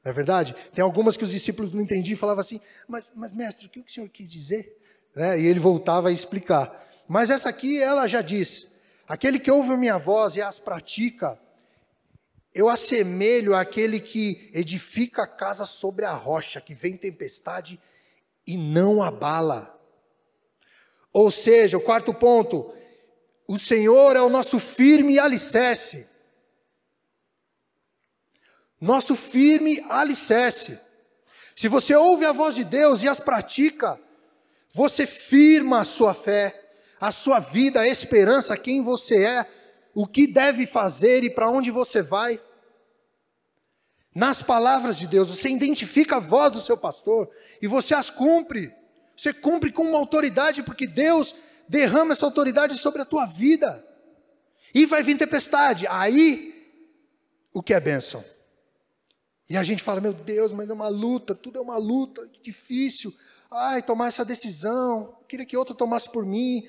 não é verdade? Tem algumas que os discípulos não entendiam e falavam assim, mas mestre, o que o senhor quis dizer? E ele voltava a explicar. Mas essa aqui, ela já diz, aquele que ouve a minha voz e as pratica, eu assemelho àquele que edifica a casa sobre a rocha, que vem tempestade e não abala. Ou seja, o quarto ponto, o Senhor é o nosso firme alicerce. Nosso firme alicerce. Se você ouve a voz de Deus e as pratica, você firma a sua fé, a sua vida, a esperança, quem você é, o que deve fazer e para onde você vai. Nas palavras de Deus, você identifica a voz do seu pastor e você as cumpre. Você cumpre com uma autoridade, porque Deus derrama essa autoridade sobre a tua vida. E vai vir tempestade. Aí, o que é bênção? E a gente fala, meu Deus, mas é uma luta, tudo é uma luta, que difícil. Ai, tomar essa decisão, eu queria que outro tomasse por mim.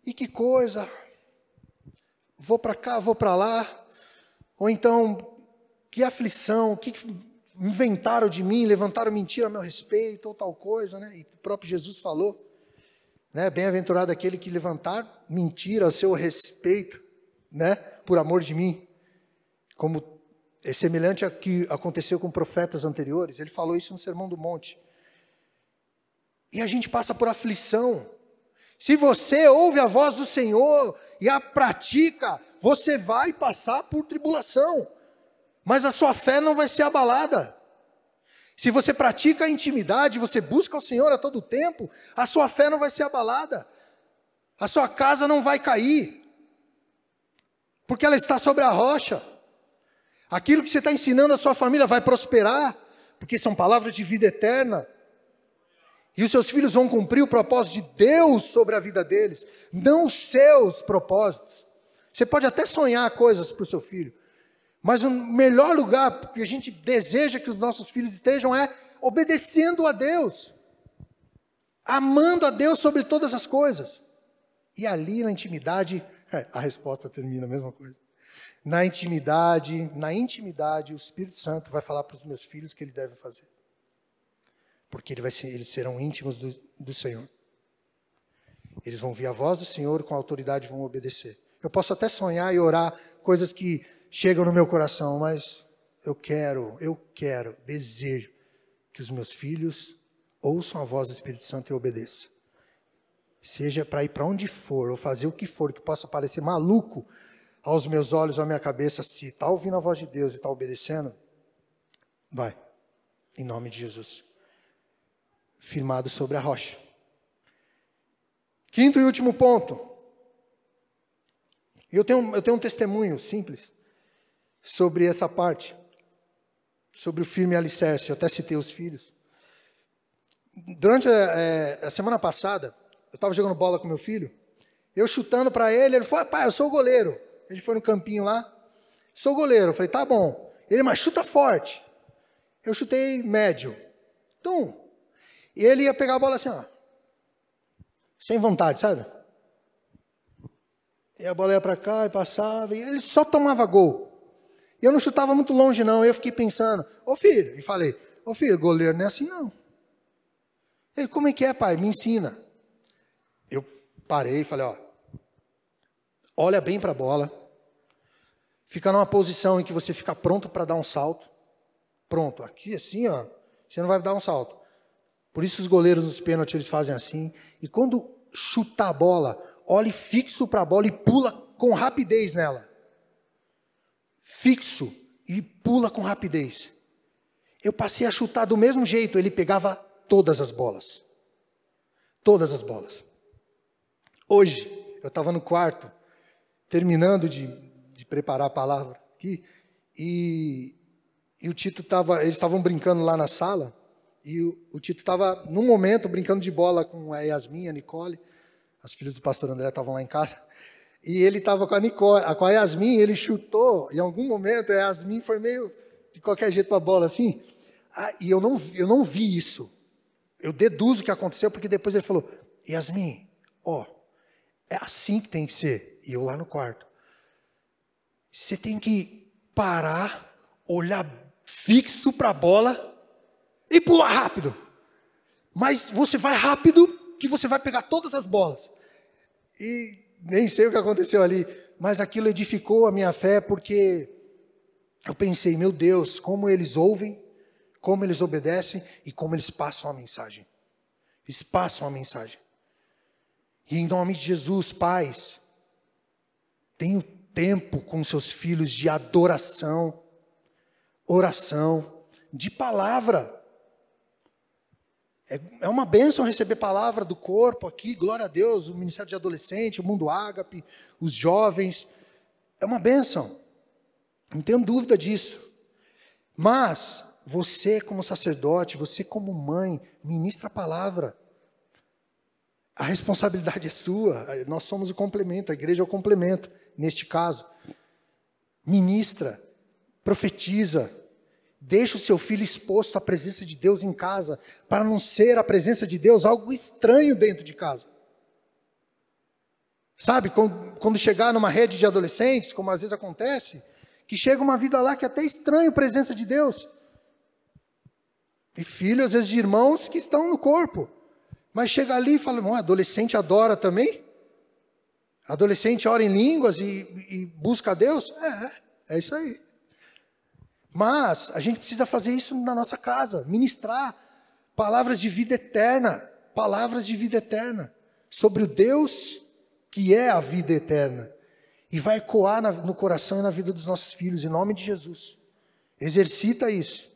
E que coisa. Vou para cá, vou para lá. Ou então, que aflição, o que inventaram de mim, levantaram mentira a meu respeito, ou tal coisa, né? E o próprio Jesus falou, né? Bem-aventurado aquele que levantar mentira a seu respeito, né? Por amor de mim. Como é semelhante ao que aconteceu com profetas anteriores. Ele falou isso no Sermão do Monte. E a gente passa por aflição. Se você ouve a voz do Senhor e a pratica, você vai passar por tribulação. Mas a sua fé não vai ser abalada. Se você pratica a intimidade, você busca o Senhor a todo tempo, a sua fé não vai ser abalada. A sua casa não vai cair. Porque ela está sobre a rocha. Aquilo que você está ensinando à sua família vai prosperar, porque são palavras de vida eterna. E os seus filhos vão cumprir o propósito de Deus sobre a vida deles, não os seus propósitos. Você pode até sonhar coisas para o seu filho, mas o melhor lugar que a gente deseja que os nossos filhos estejam é obedecendo a Deus, amando a Deus sobre todas as coisas. E ali na intimidade, a resposta termina a mesma coisa. Na intimidade, o Espírito Santo vai falar para os meus filhos o que eles devem fazer. Porque eles serão íntimos do Senhor. Eles vão ouvir a voz do Senhor, com autoridade vão obedecer. Eu posso até sonhar e orar coisas que chegam no meu coração, mas eu quero, desejo que os meus filhos ouçam a voz do Espírito Santo e obedeçam. Seja para ir para onde for, ou fazer o que for, que possa parecer maluco aos meus olhos ou à minha cabeça, se está ouvindo a voz de Deus e está obedecendo, vai, em nome de Jesus. Firmado sobre a rocha. Quinto e último ponto. Eu tenho um testemunho simples sobre essa parte, sobre o firme alicerce. Eu até citei os filhos. Durante a semana passada, eu estava jogando bola com meu filho, eu chutando para ele falou, pai, eu sou o goleiro. A gente foi no campinho lá. Sou goleiro. Eu falei, tá bom. Ele, mas chuta forte. Eu chutei médio. Tum. E ele ia pegar a bola assim, ó. Sem vontade, sabe? E a bola ia para cá e passava. E ele só tomava gol. E eu não chutava muito longe, não. Eu fiquei pensando, ô filho. E falei, ô filho, goleiro não é assim, não. Ele, como é que é, pai? Me ensina. Eu parei e falei, ó. Olha bem para a bola. Fica numa posição em que você fica pronto para dar um salto. Pronto, aqui assim, ó, você não vai dar um salto. Por isso os goleiros nos pênaltis eles fazem assim. E quando chutar a bola, olhe fixo para a bola e pula com rapidez nela. Fixo e pula com rapidez. Eu passei a chutar do mesmo jeito, ele pegava todas as bolas. Todas as bolas. Hoje, eu estava no quarto, terminando de preparar a palavra aqui, e o Tito estava, eles estavam brincando lá na sala, e o Tito estava, num momento, brincando de bola com a Yasmin, a Nicole, as filhas do pastor André estavam lá em casa, e ele estava com a Nicole, com a Yasmin, ele chutou, em algum momento, a Yasmin foi meio de qualquer jeito para a bola, assim, e eu não vi isso, eu deduzo o que aconteceu, porque depois ele falou, Yasmin, ó, é assim que tem que ser, e eu lá no quarto, você tem que parar, olhar fixo para a bola e pular rápido. Mas você vai rápido que você vai pegar todas as bolas. E nem sei o que aconteceu ali, mas aquilo edificou a minha fé porque eu pensei, meu Deus, como eles ouvem, como eles obedecem e como eles passam a mensagem. Eles passam a mensagem. E em nome de Jesus, pais, tenho tempo com seus filhos de adoração, oração, de palavra. É uma bênção receber palavra do corpo aqui, glória a Deus, o Ministério de Adolescente, o Mundo Ágape, os jovens. É uma bênção, não tenho dúvida disso. Mas você como sacerdote, você como mãe, ministra a palavra. A responsabilidade é sua, nós somos o complemento, a igreja é o complemento, neste caso. Ministra, profetiza, deixa o seu filho exposto à presença de Deus em casa, para não ser a presença de Deus algo estranho dentro de casa. Sabe, quando chegar numa rede de adolescentes, como às vezes acontece, que chega uma vida lá que é até estranho a presença de Deus. E filho, às vezes, de irmãos que estão no corpo. Mas chega ali e fala, não, adolescente adora também? Adolescente ora em línguas e busca a Deus? É isso aí. Mas a gente precisa fazer isso na nossa casa, ministrar palavras de vida eterna, sobre o Deus que é a vida eterna. E vai ecoar no coração e na vida dos nossos filhos, em nome de Jesus. Exercita isso.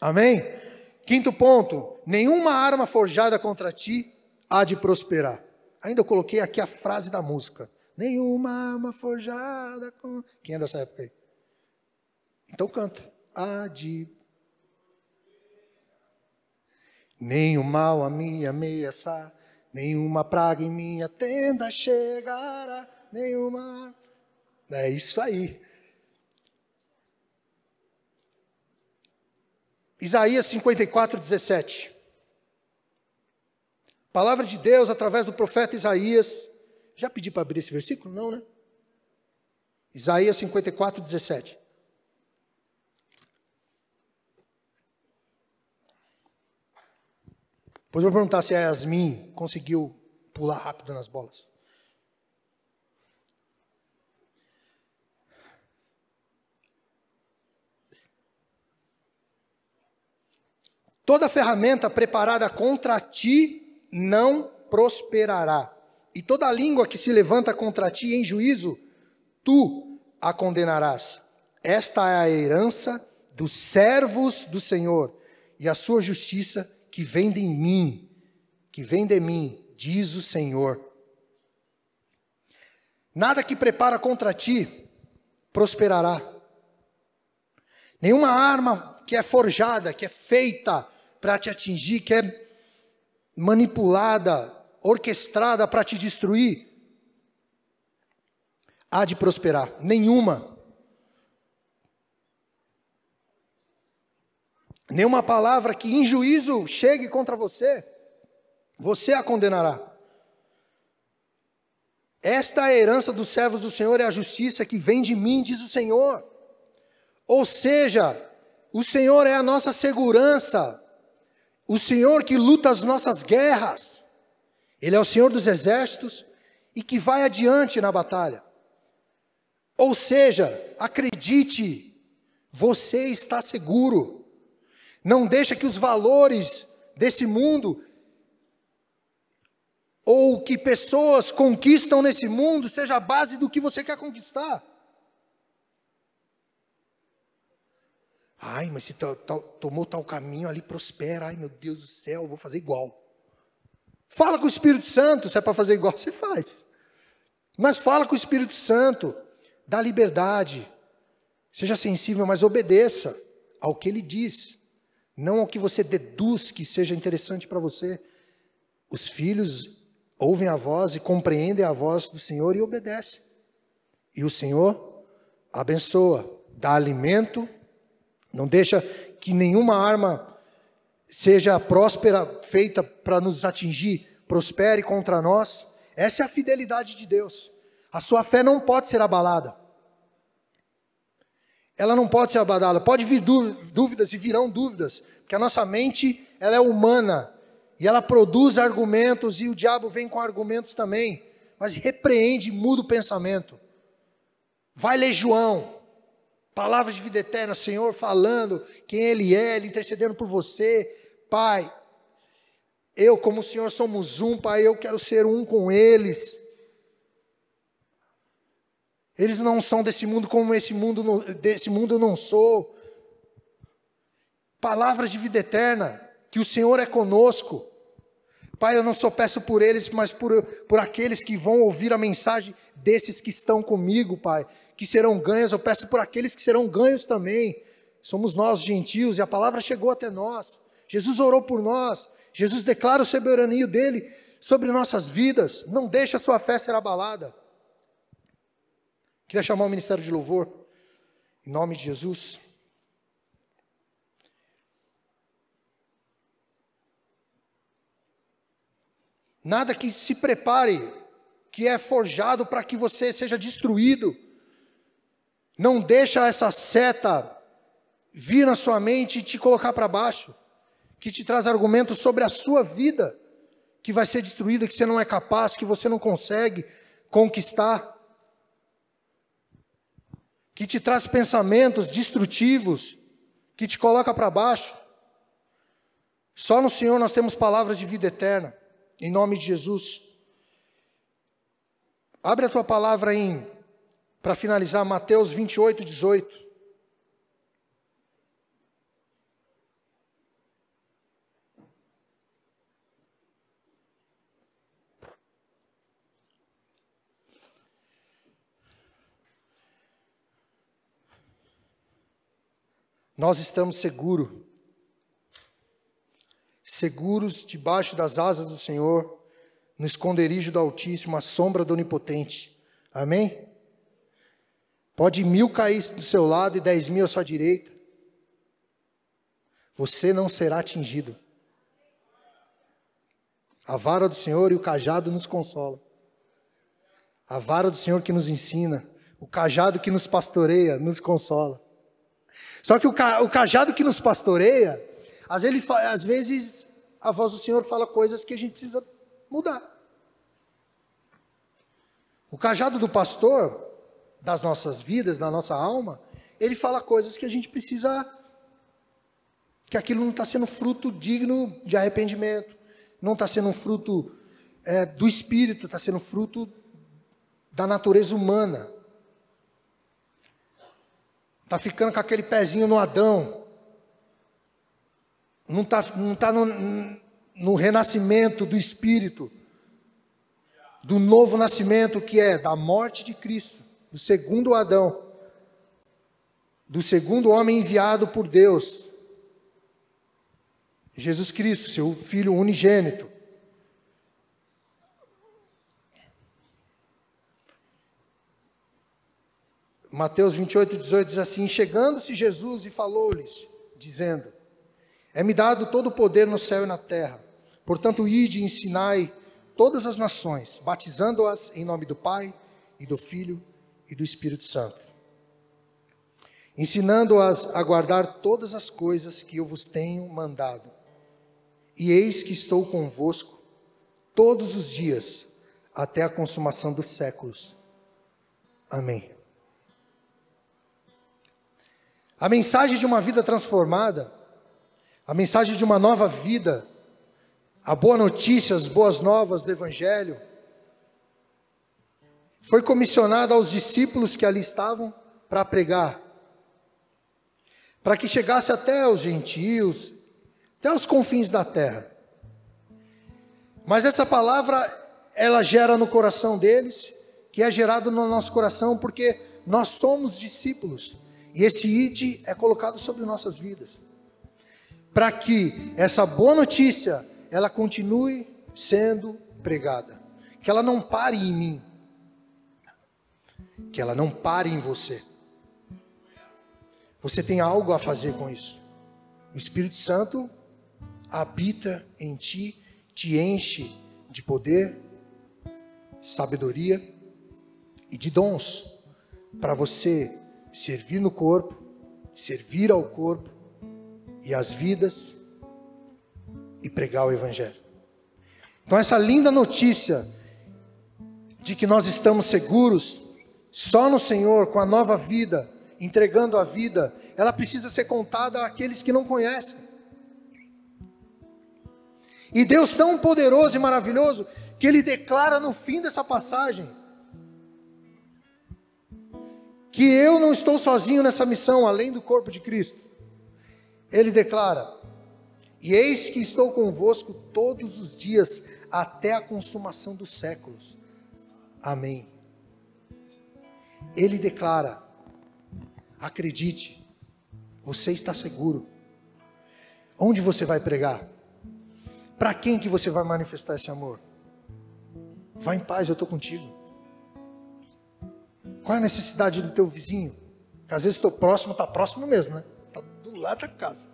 Amém? Quinto ponto, nenhuma arma forjada contra ti há de prosperar. Ainda eu coloquei aqui a frase da música. Nenhuma arma forjada contra... Quem é dessa época aí? Então canta. Há de... Nenhum mal a me ameaçar, nenhuma praga em minha tenda chegará, nenhuma... É isso aí. Isaías 54, 17. Palavra de Deus através do profeta Isaías. Já pedi para abrir esse versículo? Não, né? Isaías 54, 17. Depois eu vou perguntar se a Yasmin conseguiu pular rápido nas bolas. Toda ferramenta preparada contra ti não prosperará. E toda língua que se levanta contra ti em juízo, tu a condenarás. Esta é a herança dos servos do Senhor, e a sua justiça que vem de mim, diz o Senhor. Nada que prepara contra ti prosperará. Nenhuma arma que é forjada, que é feita para te atingir, que é manipulada, orquestrada para te destruir, há de prosperar. Nenhuma. Nenhuma palavra que em juízo chegue contra você, você a condenará. Esta é a herança dos servos do Senhor, é a justiça que vem de mim, diz o Senhor. Ou seja, o Senhor é a nossa segurança, o Senhor que luta as nossas guerras. Ele é o Senhor dos exércitos e que vai adiante na batalha. Ou seja, acredite, você está seguro. Não deixa que os valores desse mundo ou que pessoas conquistam nesse mundo seja a base do que você quer conquistar. Ai, mas se tomou tal caminho ali, prospera. Ai, meu Deus do céu, eu vou fazer igual. Fala com o Espírito Santo, se é para fazer igual, você faz. Mas fala com o Espírito Santo, dá liberdade. Seja sensível, mas obedeça ao que ele diz. Não ao que você deduz que seja interessante para você. Os filhos ouvem a voz e compreendem a voz do Senhor e obedecem. E o Senhor abençoa, dá alimento, não deixa que nenhuma arma seja próspera, feita para nos atingir, prospere contra nós. Essa é a fidelidade de Deus. A sua fé não pode ser abalada. Ela não pode ser abalada. Pode vir dúvidas e virão dúvidas, porque a nossa mente, ela é humana, e ela produz argumentos, e o diabo vem com argumentos também, mas repreende, muda o pensamento. Vai ler João, palavras de vida eterna, Senhor falando quem Ele é, Ele intercedendo por você. Pai, eu como o Senhor somos um, Pai, eu quero ser um com eles. Eles não são desse mundo como desse mundo eu não sou. Palavras de vida eterna, que o Senhor é conosco. Pai, eu não só peço por eles, mas por aqueles que vão ouvir a mensagem desses que estão comigo, Pai, que serão ganhos. Eu peço por aqueles que serão ganhos também. Somos nós, gentios, e a palavra chegou até nós. Jesus orou por nós. Jesus declara o soberania dele sobre nossas vidas. Não deixe a sua fé ser abalada. Queria chamar o ministério de louvor, em nome de Jesus. Nada que se prepare, que é forjado para que você seja destruído. Não deixa essa seta vir na sua mente e te colocar para baixo, que te traz argumentos sobre a sua vida, que vai ser destruída, que você não é capaz, que você não consegue conquistar. Que te traz pensamentos destrutivos, que te coloca para baixo. Só no Senhor nós temos palavras de vida eterna, em nome de Jesus. Abre a tua palavra para finalizar, Mateus 28, 18. Nós estamos seguros debaixo das asas do Senhor, no esconderijo do Altíssimo, à sombra do Onipotente. Amém? Pode 1000 cair do seu lado e 10.000 à sua direita. Você não será atingido. A vara do Senhor e o cajado nos consolam. A vara do Senhor que nos ensina, o cajado que nos pastoreia, nos consola. Só que o cajado que nos pastoreia, às vezes a voz do Senhor fala coisas que a gente precisa mudar. O cajado do pastor, das nossas vidas, da nossa alma, ele fala coisas que a gente precisa, que aquilo não está sendo fruto digno de arrependimento, não está sendo um fruto do Espírito, está sendo fruto da natureza humana. Está ficando com aquele pezinho no Adão. Não está no renascimento do Espírito. Do novo nascimento que é da morte de Cristo. Do segundo Adão. Do segundo homem enviado por Deus. Jesus Cristo, seu Filho unigênito. Mateus 28:18 diz assim: chegando-se Jesus e falou-lhes, dizendo: é-me dado todo o poder no céu e na terra. Portanto, ide e ensinai todas as nações, batizando-as em nome do Pai, e do Filho, e do Espírito Santo, ensinando-as a guardar todas as coisas que eu vos tenho mandado. E eis que estou convosco todos os dias, até a consumação dos séculos. Amém. A mensagem de uma vida transformada, a mensagem de uma nova vida, a boa notícia, as boas novas do Evangelho, foi comissionada aos discípulos que ali estavam para pregar, para que chegasse até os gentios, até os confins da terra. Mas essa palavra, ela gera no coração deles, que é gerado no nosso coração, porque nós somos discípulos, e esse ide é colocado sobre nossas vidas, para que essa boa notícia, ela continue sendo pregada, que ela não pare em mim, que ela não pare em você. Você tem algo a fazer com isso. O Espírito Santo habita em ti, te enche de poder, sabedoria e de dons para você servir no corpo, servir ao corpo e às vidas e pregar o Evangelho. Então essa linda notícia de que nós estamos seguros só no Senhor, com a nova vida, entregando a vida, ela precisa ser contada àqueles que não conhecem. E Deus tão poderoso e maravilhoso, que Ele declara no fim dessa passagem, que eu não estou sozinho nessa missão, além do corpo de Cristo. Ele declara: e eis que estou convosco todos os dias, até a consumação dos séculos. Amém. Ele declara: acredite, você está seguro. Onde você vai pregar? Para quem que você vai manifestar esse amor? Vá em paz, eu estou contigo. Qual é a necessidade do teu vizinho? Porque às vezes estou próximo, está próximo mesmo, né? Está do lado da casa.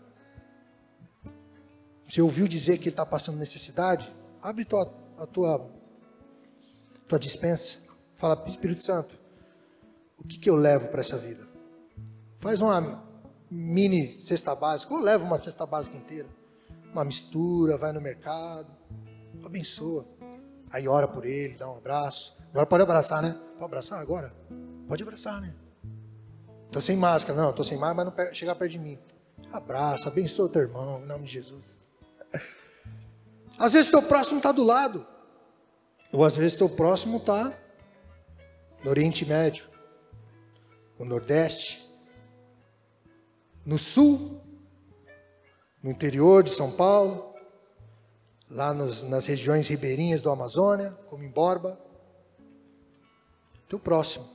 Você ouviu dizer que ele está passando necessidade? Abre a tua despensa. Fala: Espírito Santo, o que eu levo para essa vida? Faz uma mini cesta básica, ou leva uma cesta básica inteira. Uma mistura, vai no mercado, abençoa. Aí ora por ele, dá um abraço. Agora pode abraçar, né? Pode abraçar agora? Pode abraçar, né? Estou sem máscara. Não, estou sem máscara, mas não chegar perto de mim. Abraça, abençoa o teu irmão, em nome de Jesus. Às vezes teu próximo está do lado. Ou às vezes teu próximo está no Oriente Médio, no Nordeste, no Sul, no interior de São Paulo, lá nas regiões ribeirinhas do Amazônia, como em Borba. Teu próximo,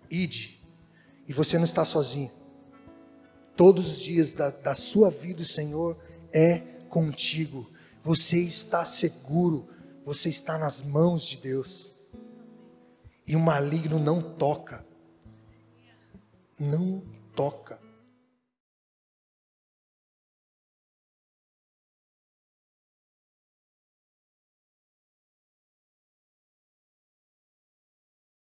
ide, e você não está sozinho. Todos os dias da sua vida o Senhor é contigo. Você está seguro, você está nas mãos de Deus. E o maligno não toca. Não toca.